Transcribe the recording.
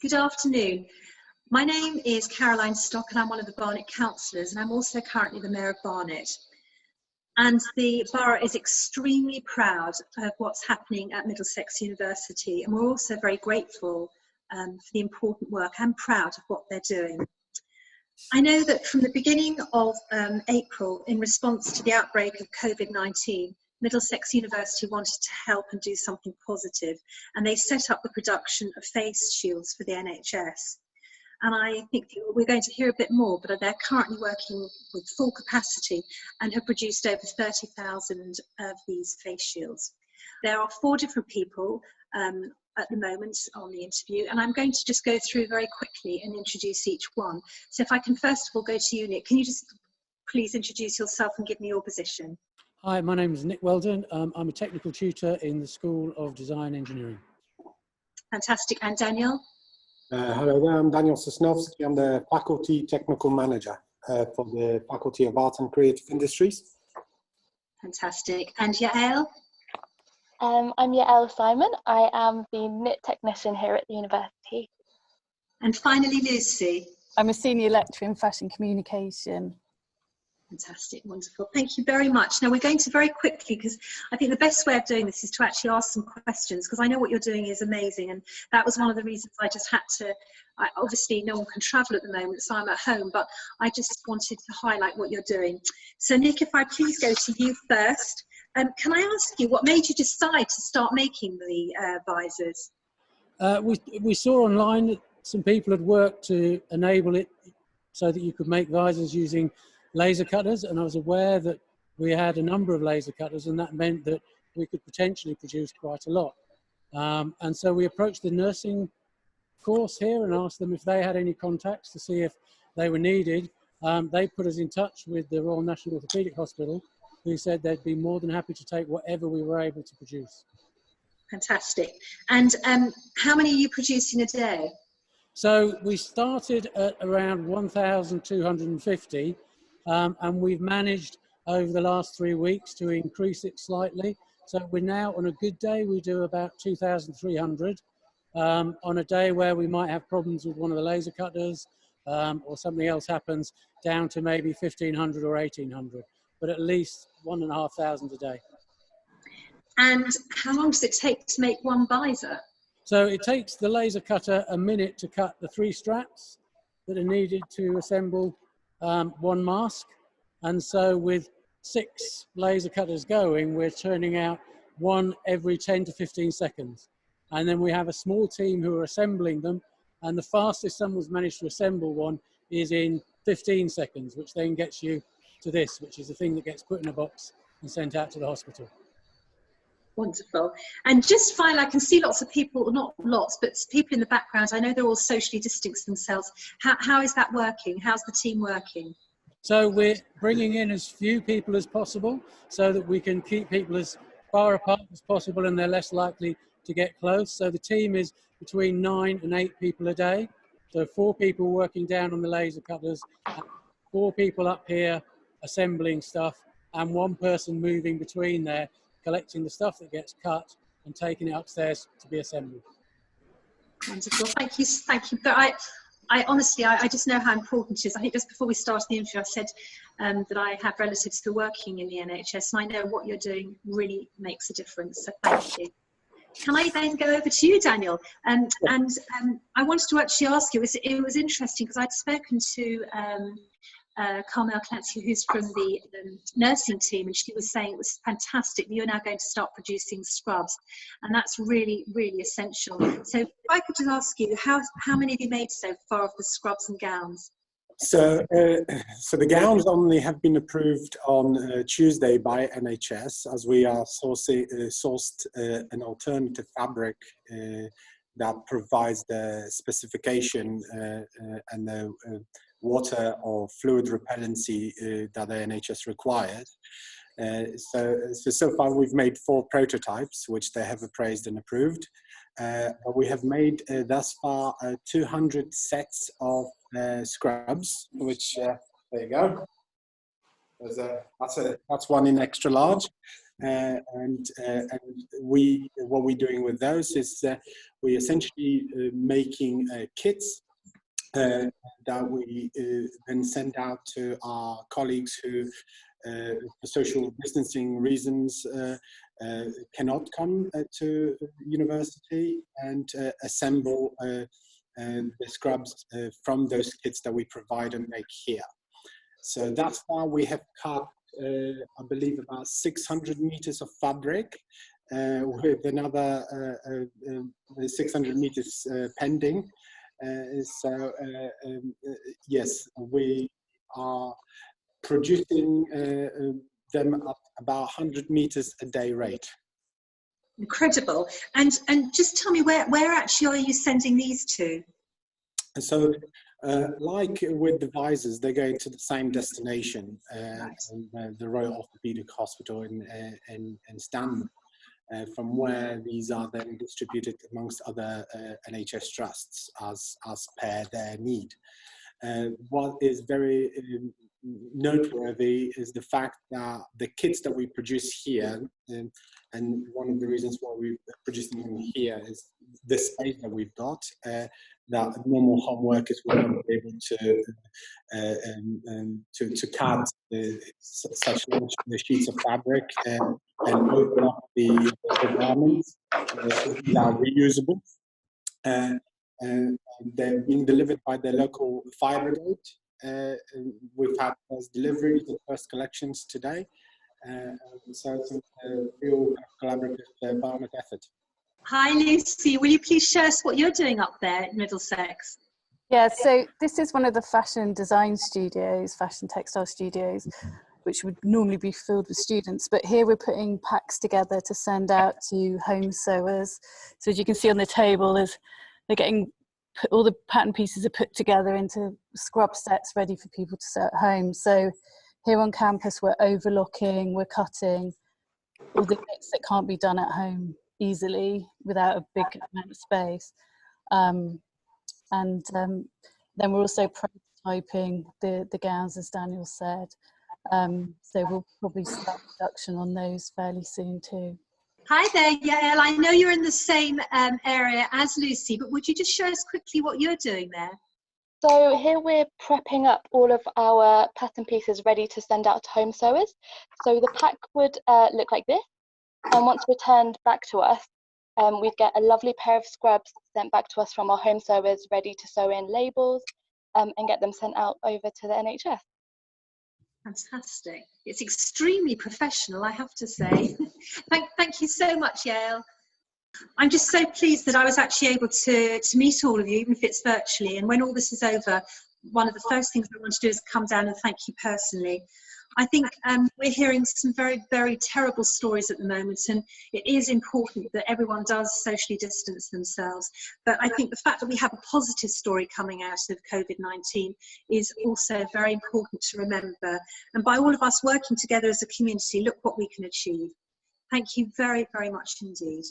Good afternoon. My name is Caroline Stock and I'm one of the Barnet councillors, and I'm also currently the Mayor of Barnet. And the borough is extremely proud of what's happening at Middlesex University, and we're also very grateful for the important work and proud of what they're doing. I know that from the beginning of April, in response to the outbreak of COVID-19, Middlesex University wanted to help and do something positive, and they set up the production of face shields for the NHS. And I think we're going to hear a bit more, but they're currently working with full capacity and have produced over 30,000 of these face shields. There are 4 different people at the moment on the interview, and I'm going to just go through very quickly and introduce each one. So if I can first of all go to you, Nick, can you just please introduce yourself and give me your position? Hi, my name is Nick Weldon. I'm a technical tutor in the School of Design Engineering. Fantastic. And Daniel? Hello there, I'm Daniel Sosnowski. I'm the Faculty Technical Manager for the Faculty of Arts and Creative Industries. Fantastic. And Yael? I'm Yael Simon. I am the knit technician here at the university. And finally, Lucy? I'm a senior lecturer in fashion communication. Fantastic, wonderful. Thank you very much. Now we're going to very quickly, because I think the best way of doing this is to actually ask some questions, because I know what you're doing is amazing, and that was one of the reasons I just had to, obviously no one can travel at the moment, so I'm at home, but I just wanted to highlight what you're doing. So Nick, if I please go to you first, can I ask you what made you decide to start making the visors? We saw online that some people had worked to enable it so that you could make visors using laser cutters, and I was aware that we had a number of laser cutters, and that meant that we could potentially produce quite a lot. And so we approached the nursing course here and asked them if they had any contacts to see if they were needed. They put us in touch with the Royal National Orthopaedic Hospital, who said they'd be more than happy to take whatever we were able to produce. Fantastic. And how many are you producing a day? So we started at around 1,250. And we've managed over the last 3 weeks to increase it slightly. So we're now, on a good day, we do about 2,300. On a day where we might have problems with one of the laser cutters or something else happens, down to maybe 1,500 or 1,800, but at least 1,500 a day. And how long does it take to make one visor? So it takes the laser cutter a minute to cut the 3 straps that are needed to assemble one mask, and so with 6 laser cutters going, we're turning out one every 10 to 15 seconds, and then we have a small team who are assembling them, and the fastest someone's managed to assemble one is in 15 seconds, which then gets you to this, which is the thing that gets put in a box and sent out to the hospital. Wonderful. And just finally, I can see lots of people, not lots, but people in the background. I know they're all socially distanced themselves. How is that working? How's the team working? So we're bringing in as few people as possible so that we can keep people as far apart as possible, and they're less likely to get close. So the team is between 9 and 8 people a day. So 4 people working down on the laser cutters, 4 people up here assembling stuff, and 1 person moving between there, collecting the stuff that gets cut and taking it upstairs to be assembled. Wonderful, thank you, thank you. But I honestly, I just know how important it is. I think just before we started the interview, I said that I have relatives who are working in the NHS, and I know what you're doing really makes a difference, so thank you. Can I then go over to you, Daniel? I wanted to actually ask you, it was interesting because I'd spoken to Carmel Clancy, who's from the nursing team, and she was saying it was fantastic that you're now going to start producing scrubs, and that's really, really essential. So if I could just ask you, how many have you made so far of the scrubs and gowns? So the gowns only have been approved on Tuesday by NHS, as we are sourced an alternative fabric that provides the specification and the water or fluid repellency that the NHS requires. So far we've made 4 prototypes, which they have appraised and approved. But we have made thus far 200 sets of scrubs, which there you go. That's one in extra large. And what we're doing with those is we're essentially making kits that we then send out to our colleagues who, for social distancing reasons, cannot come to university, and assemble the scrubs from those kits that we provide and make here. So that's why we have cut, I believe, about 600 meters of fabric, with another 600 meters pending. Yes, we are producing them at about 100 meters a day rate. Incredible. And just tell me, where actually are you sending these to? So, like with the visors, they're going to the same destination, the Royal Orthopaedic Hospital in Stanmore, from where these are then distributed amongst other NHS trusts as per their need. What is very noteworthy is the fact that the kits that we produce here, and one of the reasons why we produce them here is the space that we've got, that normal home workers will not be able to cut such large sheets of fabric and open up the garments that are reusable. And they're being delivered by the local fire brigade. We've had first deliveries and first collections today. So it's a real collaborative Barnet effort. Hi Lucy, will you please show us what you're doing up there at Middlesex? Yeah, so this is one of the fashion design studios, fashion textile studios, which would normally be filled with students. But here we're putting packs together to send out to home sewers. So as you can see on the table, they're getting, all the pattern pieces are put together into scrub sets ready for people to sew at home. So here on campus, we're overlocking, we're cutting all the bits that can't be done at home easily without a big amount of space. Then we're also prototyping the gowns, as Daniel said. So we'll probably start production on those fairly soon too. Hi there, Yael. I know you're in the same area as Lucy, but would you just show us quickly what you're doing there? So here we're prepping up all of our pattern pieces ready to send out to home sewers. So the pack would look like this, and once returned back to us, we'd get a lovely pair of scrubs sent back to us from our home sewers ready to sew in labels and get them sent out over to the NHS. Fantastic. It's extremely professional, I have to say. Thank you so much, Yael. I'm just so pleased that I was actually able to meet all of you, even if it's virtually. And when all this is over, one of the first things I want to do is come down and thank you personally. I think we're hearing some very, very terrible stories at the moment, and it is important that everyone does socially distance themselves. But I think the fact that we have a positive story coming out of COVID-19 is also very important to remember. And by all of us working together as a community, look what we can achieve. Thank you very, very much indeed.